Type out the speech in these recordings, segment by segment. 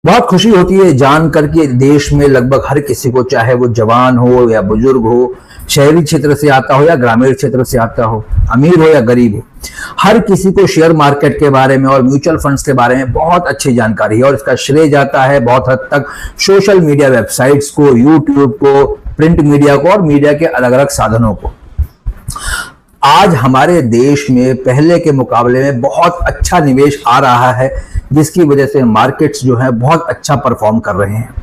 बहुत खुशी होती है जानकर कि देश में लगभग हर किसी को, चाहे वो जवान हो या बुजुर्ग हो, शहरी क्षेत्र से आता हो या ग्रामीण क्षेत्र से आता हो, अमीर हो या गरीब हो, हर किसी को शेयर मार्केट के बारे में और म्यूचुअल फंड्स के बारे में बहुत अच्छी जानकारी है। और इसका श्रेय जाता है बहुत हद तक सोशल मीडिया वेबसाइट्स को, यूट्यूब को, प्रिंट मीडिया को और मीडिया के अलग अलग साधनों को। आज हमारे देश में पहले के मुकाबले में बहुत अच्छा निवेश आ रहा है, जिसकी वजह से मार्केट्स जो है बहुत अच्छा परफॉर्म कर रहे हैं।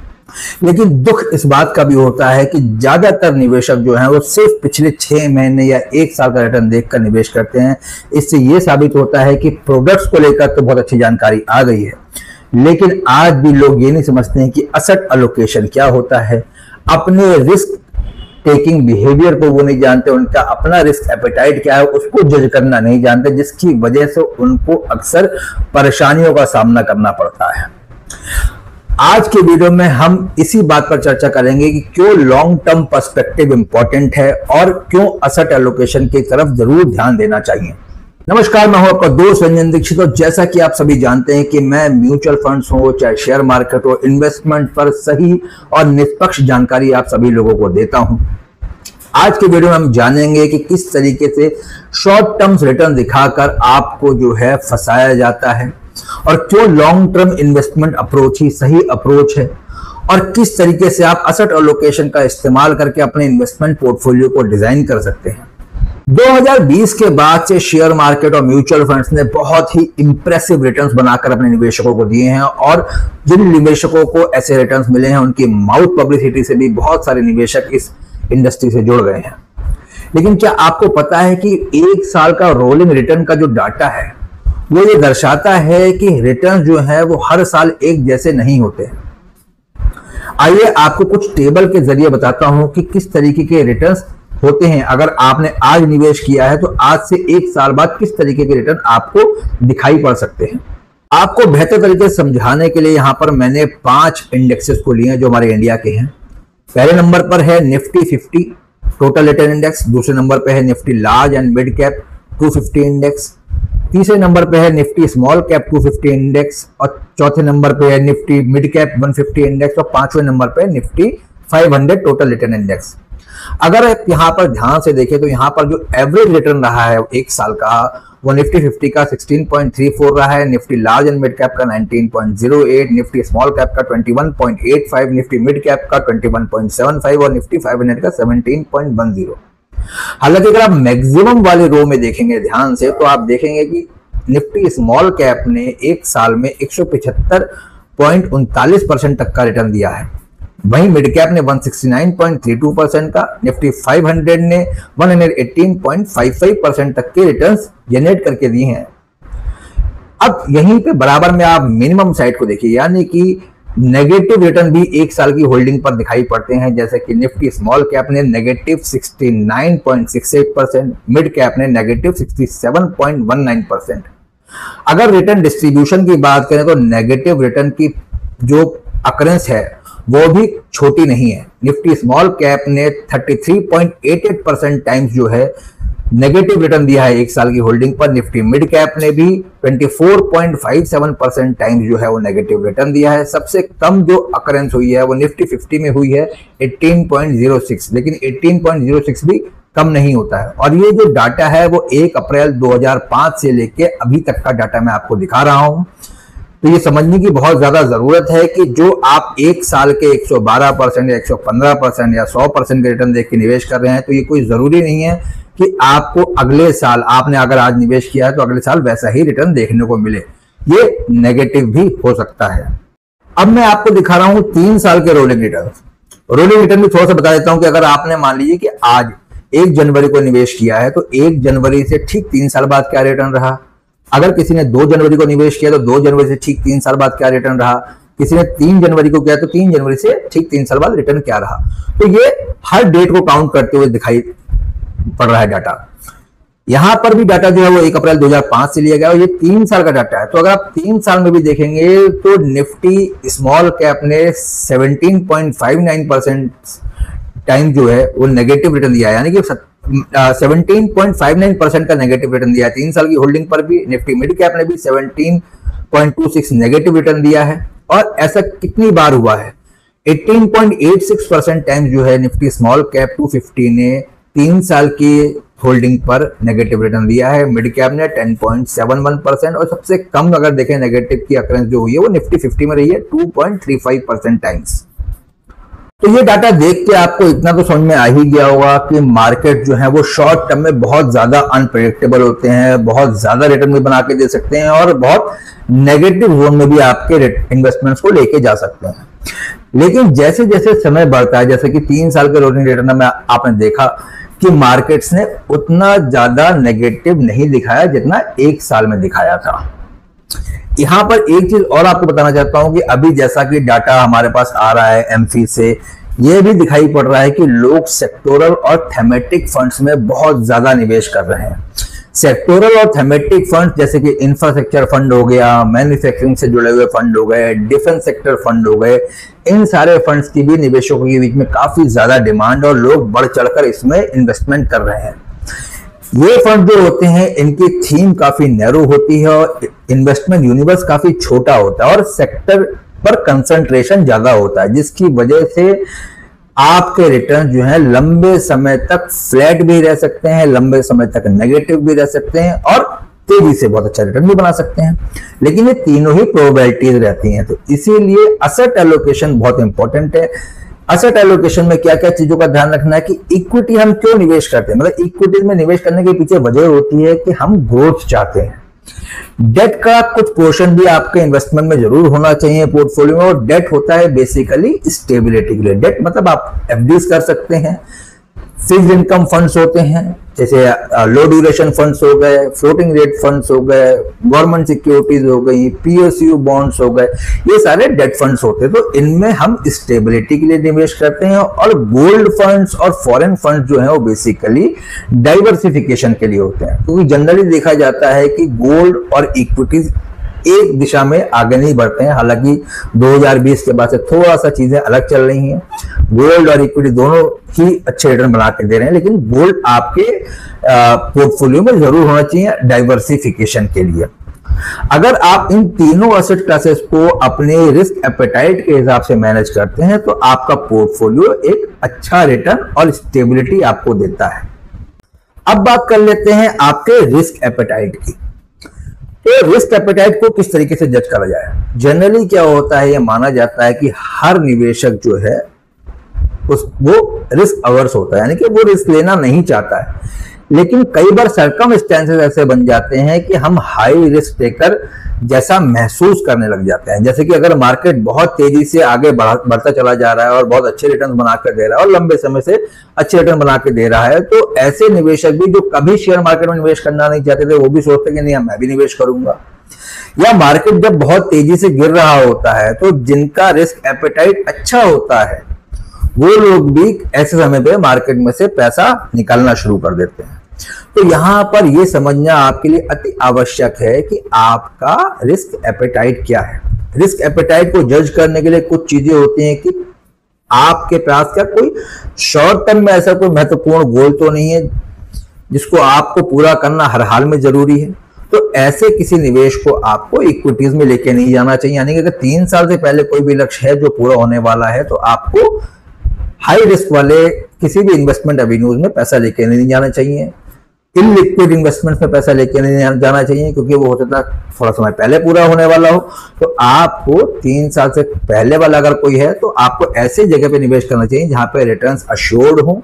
लेकिन दुख इस बात का भी होता है कि ज्यादातर निवेशक जो हैं वो सिर्फ पिछले 6 महीने या 1 साल का रिटर्न देखकर निवेश करते हैं। इससे ये साबित होता है कि प्रोडक्ट्स को लेकर तो बहुत अच्छी जानकारी आ गई है, लेकिन आज भी लोग ये नहीं समझते हैं कि असेट एलोकेशन क्या होता है, अपने रिस्क टेकिंग बिहेवियर को वो नहीं जानते, उनका अपना रिस्क एपेटाइट क्या है उसको जज करना नहीं जानते, जिसकी वजह से उनको अक्सर परेशानियों का सामना करना पड़ता है। आज के वीडियो में हम इसी बात पर चर्चा करेंगे कि क्यों लॉन्ग टर्म पर्सपेक्टिव इंपॉर्टेंट है और क्यों असेट एलोकेशन की तरफ जरूर ध्यान देना चाहिए। नमस्कार, मैं हूं आपका दोस्त रंजन दीक्षित और जैसा कि आप सभी जानते हैं कि मैं म्यूचुअल फंड्स हो चाहे शेयर मार्केट हो, इन्वेस्टमेंट पर सही और निष्पक्ष जानकारी आप सभी लोगों को देता हूं। आज के वीडियो में हम जानेंगे कि किस तरीके से शॉर्ट टर्म रिटर्न दिखाकर आपको जो है फंसाया जाता है और क्यों लॉन्ग टर्म इन्वेस्टमेंट अप्रोच ही सही अप्रोच है और किस तरीके से आप असेट एलोकेशन का इस्तेमाल करके अपने इन्वेस्टमेंट पोर्टफोलियो को डिजाइन कर सकते हैं। 2020 के बाद से शेयर मार्केट और म्यूचुअल फंड्स ने बहुत ही इंप्रेसिव रिटर्न्स बनाकर अपने निवेशकों को दिए हैं और जिन निवेशकों को ऐसे रिटर्न्स मिले हैं उनकी माउथ पब्लिसिटी से भी बहुत सारे निवेशक इस इंडस्ट्री से जुड़ गए हैं। लेकिन क्या आपको पता है कि 1 साल का रोलिंग रिटर्न का जो डाटा है वो ये दर्शाता है कि रिटर्न जो है वो हर साल एक जैसे नहीं होते हैं। आइए आपको कुछ टेबल के जरिए बताता हूं कि किस तरीके के रिटर्न्स होते हैं। अगर आपने आज निवेश किया है तो आज से 1 साल बाद किस तरीके के रिटर्न आपको दिखाई पड़ सकते हैं। आपको बेहतर तरीके से समझाने के लिए यहां पर मैंने 5 इंडेक्सेस को लिए हैं जो हमारे इंडिया के हैं। पहले नंबर पर है निफ्टी 50 टोटल रिटर्न इंडेक्स, दूसरे नंबर पर है Nifty large and mid cap 250 index, तीसरे नंबर पे है निफ्टी स्मॉल कैप 250 इंडेक्स और चौथे नंबर पे है निफ्टी मिड कैप 150 इंडेक्स और पांचवें नंबर पे निफ्टी 500 टोटल रिटर्न इंडेक्स। अगर आप यहाँ पर ध्यान से देखें तो यहाँ पर जो एवरेज रिटर्न रहा है 1 साल का वो निफ्टी 50 का 16.34 रहा है, Nifty large and mid cap का 19.08, निफ्टी स्मॉल कैप का 21.85, निफ्टी मिड कैप का 21.75 और निफ्टी 500 का 17.10। हालांकि अगर आप मैक्सिमम वाले रो में देखेंगे ध्यान से तो आप देखेंगे कि निफ्टी स्मॉल कैप ने 1 साल में 175.39% तक का रिटर्न दिया है, वहीं मिड कैप ने 169.32% का, निफ्टी 500 ने 118.55% तक के रिटर्न्स जनरेट करके दिए हैं। अब यहीं पे बराबर में आप मिनिमम साइड को देखिए, यानी कि नेगेटिव रिटर्न भी 1 साल की होल्डिंग पर दिखाई पड़ते हैं, जैसे कि निफ्टी स्मॉल कैप ने नेगेटिव 69.68%, मिड कैप ने नेगेटिव 67.19%। अगर रिटर्न डिस्ट्रीब्यूशन की बात करें तो नेगेटिव रिटर्न की जो अकरेंस है वो भी छोटी नहीं है। निफ्टी स्मॉल कैप ने 33.88% टाइम्स जो है नेगेटिव रिटर्न दिया है 1 साल की होल्डिंग पर, निफ्टी मिड कैप ने भी 24.57% टाइम्स जो है वो नेगेटिव रिटर्न दिया है। सबसे कम जो अकरेंस हुई है वो निफ्टी 50 में हुई है 18.06, लेकिन 18.06 भी कम नहीं होता है। और ये जो डाटा है वो 1 अप्रैल 2005 से लेके अभी तक का डाटा मैं आपको दिखा रहा हूं। तो ये समझने की बहुत ज्यादा जरूरत है कि जो आप 1 साल के 112% या 115% या 100% के रिटर्न देख के निवेश कर रहे हैं तो ये कोई जरूरी नहीं है कि आपको अगले साल, आपने अगर आज निवेश किया है तो अगले साल वैसा ही रिटर्न देखने को मिले, ये नेगेटिव भी हो सकता है। अब मैं आपको दिखा रहा हूं 3 साल के रोलिंग रिटर्न। रोलिंग रिटर्न भी थोड़ा सा बता देता हूं कि अगर आपने मान लीजिए कि आज 1 जनवरी को निवेश किया है तो 1 जनवरी से ठीक 3 साल बाद क्या रिटर्न रहा। अगर किसी ने 2 जनवरी को निवेश किया तो 2 जनवरी से ठीक 3 साल बाद क्या रिटर्न रहा। किसी ने 3 जनवरी को किया तो 3 जनवरी से ठीक 3 साल बाद रिटर्न क्या रहा। तो ये हर डेट को काउंट करते हुए दिखाई पड़ रहा है डाटा। यहां पर भी डाटा जो है वो 1 अप्रैल 2005 से लिया गया और ये 3 साल का डाटा है। तो अगर आप 3 साल में भी देखेंगे तो निफ्टी स्मॉल कैप ने 17.59% टाइम जो है वो नेगेटिव रिटर्न दिया है, यानी कि 17.59% का नेगेटिव रिटर्न दिया है 3 साल की होल्डिंग पर भी। निफ्टी मिड कैप ने भी 17.26 नेगेटिव रिटर्न दिया है। और ऐसा कितनी बार हुआ है? 18.86% टाइम जो है निफ्टी स्मॉल कैप 250 ने 3 साल की होल्डिंग पर नेगेटिव रिटर्न दिया है। मिड कैप ने 10.71% और सबसे कम अगर देखें नेगेटिव की अकरेंस जो हुई है वो निफ्टी 50 में रही है 2.35% टाइम्स। तो ये डाटा देख के आपको इतना तो समझ में आ ही गया होगा कि मार्केट जो है वो शॉर्ट टर्म में बहुत ज्यादा अनप्रेडिक्टेबल होते हैं, बहुत ज्यादा रिटर्न भी बना के दे सकते हैं और बहुत नेगेटिव जोन में भी आपके इन्वेस्टमेंट्स को लेके जा सकते हैं। लेकिन जैसे जैसे समय बढ़ता है, जैसे कि 3 साल के रोलिंग रिटर्न में आपने देखा कि मार्केट्स ने उतना ज्यादा नेगेटिव नहीं दिखाया जितना 1 साल में दिखाया था। यहां पर एक चीज और आपको बताना चाहता हूं कि अभी जैसा कि डाटा हमारे पास आ रहा है एमफी से, यह भी दिखाई पड़ रहा है कि लोग सेक्टोरल और थेमेटिक फंड्स में बहुत ज्यादा निवेश कर रहे हैं। सेक्टोरल और थेमेटिक फंड जैसे कि इंफ्रास्ट्रक्चर फंड हो गया, मैन्युफैक्चरिंग से जुड़े हुए फंड हो गए, डिफेंस सेक्टर फंड हो गए, इन सारे फंड्स की भी निवेशकों के बीच में काफी ज्यादा डिमांड और लोग बढ़ चढ़कर इसमें इन्वेस्टमेंट कर रहे हैं। ये फंड जो होते हैं इनकी थीम काफी नैरो होती है और इन्वेस्टमेंट यूनिवर्स काफी छोटा होता है और सेक्टर पर कंसंट्रेशन ज्यादा होता है, जिसकी वजह से आपके रिटर्न जो है लंबे समय तक फ्लैट भी रह सकते हैं, लंबे समय तक नेगेटिव भी रह सकते हैं और तेजी से बहुत अच्छा रिटर्न भी बना सकते हैं। लेकिन ये तीनों ही प्रोबेबिलिटीज रहती हैं, तो इसीलिए असेट एलोकेशन बहुत इंपॉर्टेंट है। असेट एलोकेशन में क्या क्या चीजों का ध्यान रखना है कि इक्विटी हम क्यों निवेश करते हैं, मतलब इक्विटीज में निवेश करने के पीछे वजह होती है कि हम ग्रोथ चाहते हैं। डेट का कुछ पोर्शन भी आपके इन्वेस्टमेंट में जरूर होना चाहिए पोर्टफोलियो में, और डेट होता है बेसिकली स्टेबिलिटी के लिए। डेट मतलब आप एफडीज कर सकते हैं, फिक्स्ड इनकम फंड्स होते हैं जैसे लो ड्यूरेशन फंड्स हो गए, फ्लोटिंग रेट फंड्स हो गए, गवर्नमेंट सिक्योरिटीज हो गई, पीएसयू बॉन्ड्स हो गए, ये सारे डेट फंड्स होते हैं। तो इनमें हम स्टेबिलिटी के लिए निवेश करते हैं। और गोल्ड फंड्स और फॉरेन फंड्स जो है वो बेसिकली डाइवर्सिफिकेशन के लिए होते हैं, क्योंकि जनरली देखा जाता है कि गोल्ड और इक्विटीज एक दिशा में आगे नहीं बढ़ते हैं। हालांकि 2020 के बाद से थोड़ा सा चीजें अलग चल रही हैं, गोल्ड और इक्विटी दोनों ही अच्छे रिटर्न बना के दे रहे हैं, लेकिन गोल्ड आपके पोर्टफोलियो में जरूर होना चाहिए डाइवर्सिफिकेशन के लिए। अगर आप इन तीनों एसेट क्लासेस को अपने रिस्क एपेटाइट के हिसाब से मैनेज करते हैं तो आपका पोर्टफोलियो एक अच्छा रिटर्न और स्टेबिलिटी आपको देता है। अब बात कर लेते हैं आपके रिस्क एपेटाइट की। तो रिस्क एपेटाइट को किस तरीके से जज करा जाए? जनरली क्या होता है, यह माना जाता है कि हर निवेशक जो है वो रिस्क अवर्स होता है, यानी कि वो रिस्क लेना नहीं चाहता है। लेकिन कई बार सर्कमस्टेंसेस ऐसे बन जाते हैं कि हम हाई रिस्क टेकर जैसा महसूस करने लग जाते हैं। जैसे कि अगर मार्केट बहुत तेजी से आगे बढ़ता चला जा रहा है और बहुत अच्छे रिटर्न बनाकर दे रहा है और लंबे समय से अच्छे रिटर्न बना के दे रहा है, तो ऐसे निवेशक भी जो कभी शेयर मार्केट में निवेश करना नहीं चाहते थे वो भी सोचते हैं कि नहीं मैं भी निवेश करूंगा। या मार्केट जब बहुत तेजी से गिर रहा होता है तो जिनका रिस्क एपेटाइट अच्छा होता है वो लोग भी ऐसे समय पे मार्केट में से पैसा निकालना शुरू कर देते हैं। तो यहां पर यह समझना आपके लिए अति आवश्यक है कि आपका रिस्क एपेटाइट क्या है। रिस्क एपेटाइट को जज करने के लिए कुछ चीजें होती हैं कि आपके पास क्या कोई शॉर्ट टर्म में ऐसा कोई महत्वपूर्ण गोल तो नहीं है जिसको आपको पूरा करना हर हाल में जरूरी है। तो ऐसे किसी निवेश को आपको इक्विटीज में लेके नहीं जाना चाहिए, यानी कि अगर 3 साल से पहले कोई भी लक्ष्य है जो पूरा होने वाला है तो आपको हाई रिस्क वाले किसी भी इन्वेस्टमेंट एवेन्यूज में पैसा लेके नहीं जाना चाहिए। इनलिक्विड इन्वेस्टमेंट में पैसा लेके नहीं जाना चाहिए, क्योंकि वो हो सकता है थोड़ा समय पहले पूरा होने वाला हो। तो आपको 3 साल से पहले वाला अगर कोई है तो आपको ऐसी जगह पे निवेश करना चाहिए जहां पे रिटर्न्स अश्योर्ड हो,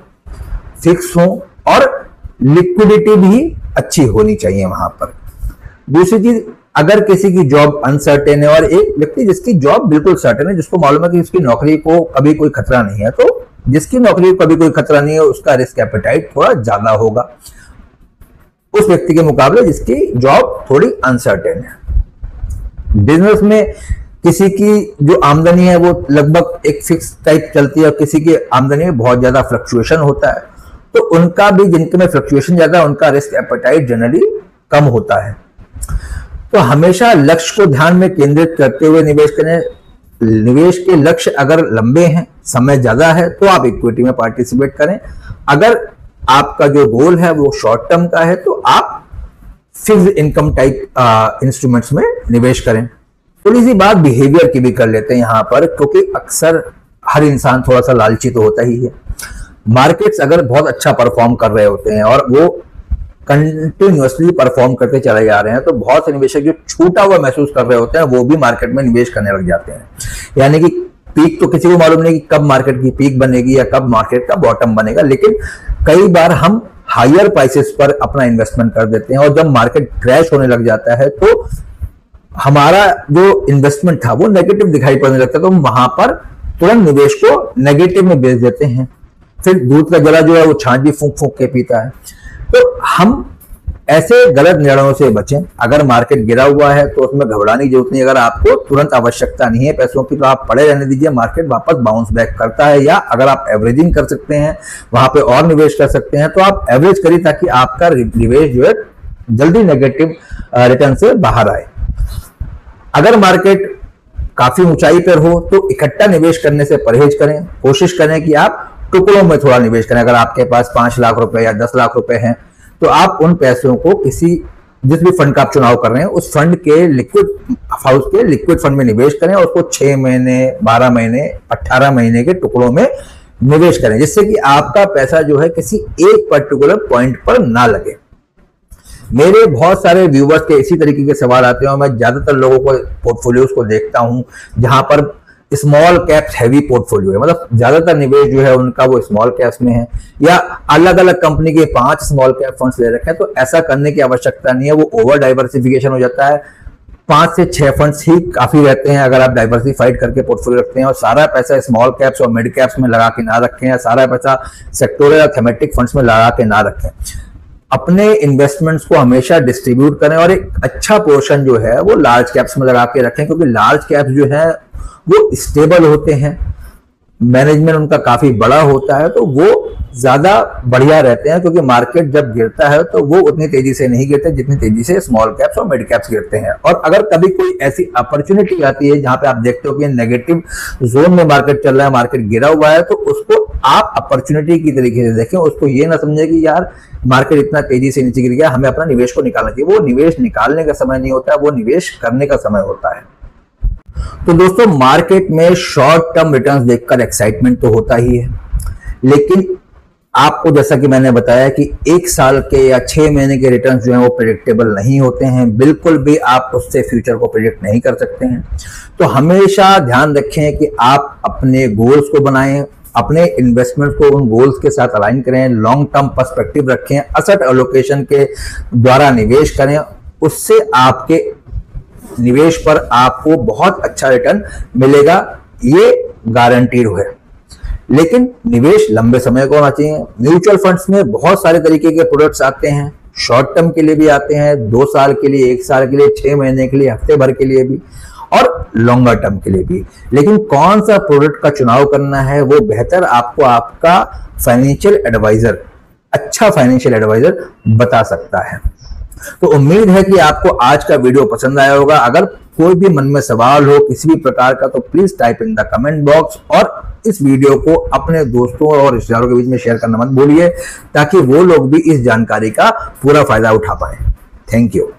फिक्स हो और लिक्विडिटी भी अच्छी होनी चाहिए वहां पर। दूसरी चीज, अगर किसी की जॉब अनसर्टेन है और एक व्यक्ति जिसकी जॉब बिल्कुल सर्टेन है, जिसको मालूम है कि उसकी नौकरी को कभी कोई खतरा नहीं है, तो जिसकी नौकरी को कभी कोई खतरा नहीं है उसका रिस्क एपेटाइट थोड़ा ज्यादा होगा उस व्यक्ति के मुकाबले जिसकी जॉब थोड़ी अनसर्टेन है। बिजनेस में किसी की जो आमदनी है वो लगभग एक फिक्स टाइप चलती है और किसी की आमदनी में बहुत ज्यादा फ्लक्चुएशन होता है, तो उनका भी, जिनके में फ्लक्चुएशन ज्यादा है उनका रिस्क एपेटाइट जनरली कम होता है। तो हमेशा लक्ष्य को ध्यान में केंद्रित करते हुए निवेश करें। निवेश के लक्ष्य अगर लंबे हैं, समय ज्यादा है, तो आप इक्विटी में पार्टिसिपेट करें। अगर आपका जो गोल है वो शॉर्ट टर्म का है तो आप फिक्स्ड इनकम टाइप इंस्ट्रूमेंट्स में निवेश करें। थोड़ी सी बात बिहेवियर की भी कर लेते हैं यहाँ पर, क्योंकि अक्सर हर इंसान थोड़ा सा लालची तो होता ही है। मार्केट्स अगर बहुत अच्छा परफॉर्म कर रहे होते हैं और वो कंटिन्यूअसली परफॉर्म करते चले जा रहे हैं, तो बहुत से निवेशक जो छूटा हुआ महसूस कर रहे होते हैं वो भी मार्केट में निवेश करने लग जाते हैं। यानी कि पीक तो किसी को मालूम नहीं कि कब मार्केट की पीक बनेगी या कब मार्केट का बॉटम बनेगा, लेकिन कई बार हम हायर प्राइसेस पर अपना इन्वेस्टमेंट कर देते हैं और जब मार्केट क्रैश होने लग जाता है तो हमारा जो इन्वेस्टमेंट था वो नेगेटिव दिखाई पड़ने लगता है, तो हम वहां पर तुरंत निवेश को नेगेटिव में बेच देते हैं। फिर दूध का जला जो है वो छाछ भी फूंक फूंक के पीता है। तो हम ऐसे गलत निर्णयों से बचें। अगर मार्केट गिरा हुआ है तो उसमें घबराने की जरूरत नहीं। अगर आपको तुरंत आवश्यकता नहीं है पैसों की तो आप पड़े रहने दीजिए, मार्केट वापस बाउंस बैक करता है। या अगर आप एवरेजिंग कर सकते हैं, वहां पे और निवेश कर सकते हैं, तो आप एवरेज करिए ताकि आपका निवेश जो है जल्दी नेगेटिव रिटर्न से बाहर आए। अगर मार्केट काफी ऊंचाई पर हो तो इकट्ठा निवेश करने से परहेज करें। कोशिश करें कि आप टुकड़ों में थोड़ा निवेश करें। अगर आपके पास 5 लाख रुपए या 10 लाख रुपए हैं तो आप उन पैसों को जिस भी फंड का आप चुनाव कर रहे हैं उस फंड के लिक्विड फंड में निवेश करें और उसको 6 महीने, 12 महीने, 18 महीने के टुकड़ों में निवेश करें, जिससे कि आपका पैसा जो है किसी एक पर्टिकुलर पॉइंट पर ना लगे। मेरे बहुत सारे व्यूवर्स के इसी तरीके के सवाल आते हैं और मैं ज्यादातर लोगों को पोर्टफोलियोज को देखता हूं जहां पर स्मॉल कैप्स हैवी पोर्टफोलियो है, मतलब ज्यादातर निवेश जो है उनका वो स्मॉल कैप्स में है या अलग अलग कंपनी के 5 स्मॉल कैप फंड्स ले रखे हैं। तो ऐसा करने की आवश्यकता नहीं है, वो ओवर डाइवर्सिफिकेशन हो जाता है। 5 से 6 फंड्स ही काफी रहते हैं अगर आप डाइवर्सिफाइड करके पोर्टफोलियो रखते हैं और सारा पैसा स्मॉल कैप्स और मिड कैप्स में लगा के ना रखें या सारा पैसा सेक्टोरल या थीमेटिक फंड्स में लगा के ना रखें। अपने इन्वेस्टमेंट्स को हमेशा डिस्ट्रीब्यूट करें और एक अच्छा पोर्शन जो है वो लार्ज कैप्स में लगा के रखें, क्योंकि लार्ज कैप्स जो है वो स्टेबल होते हैं, मैनेजमेंट उनका काफी बड़ा होता है, तो वो ज्यादा बढ़िया रहते हैं। क्योंकि मार्केट जब गिरता है तो वो उतनी तेजी से नहीं गिरते जितनी तेजी से स्मॉल कैप्स और मिड कैप्स गिरते हैं। और अगर कभी कोई ऐसी अपॉर्चुनिटी आती है जहां पे आप देखते हो कि नेगेटिव जोन में मार्केट चल रहा है, मार्केट गिरा हुआ है, तो उसको आप अपॉर्चुनिटी की तरीके से देखें। उसको ये ना समझे कि यार मार्केट इतना तेजी से नीचे गिर गया, हमें अपना निवेश को निकालना चाहिए। वो निवेश निकालने का समय नहीं होता है, वो निवेश करने का समय होता है। तो दोस्तों, मार्केट में शॉर्ट टर्म रिटर्न्स देखकर एक्साइटमेंट तो होता ही है, लेकिन आपको जैसा कि मैंने बताया कि 1 साल के या 6 महीने के रिटर्न्स जो हैं वो प्रेडिक्टेबल नहीं होते हैं। बिल्कुल भी आप उससे फ्यूचर को प्रेडिक्ट नहीं कर सकते हैं। तो हमेशा ध्यान रखें कि आप अपने गोल्स को बनाएं, अपने इन्वेस्टमेंट को उन गोल्स के साथ अलाइन करें, लॉन्ग टर्म पर्सपेक्टिव रखें, एसेट एलोकेशन के द्वारा निवेश करें। उससे आपके निवेश पर आपको बहुत अच्छा रिटर्न मिलेगा, ये गारंटीड है। लेकिन निवेश लंबे समय का होना चाहिए। म्यूचुअल फंड्स में बहुत सारे तरीके के प्रोडक्ट्स आते हैं, शॉर्ट टर्म के लिए भी आते हैं, 2 साल के लिए, 1 साल के लिए, 6 महीने के लिए, हफ्ते भर के लिए भी और लॉन्गर टर्म के लिए भी। लेकिन कौन सा प्रोडक्ट का चुनाव करना है वो बेहतर आपको आपका फाइनेंशियल एडवाइजर, अच्छा फाइनेंशियल एडवाइजर बता सकता है। तो उम्मीद है कि आपको आज का वीडियो पसंद आया होगा। अगर कोई भी मन में सवाल हो किसी भी प्रकार का तो please type in the comment box और इस वीडियो को अपने दोस्तों और रिश्तेदारों के बीच में शेयर करना मत भूलिए ताकि वो लोग भी इस जानकारी का पूरा फायदा उठा पाए। Thank you.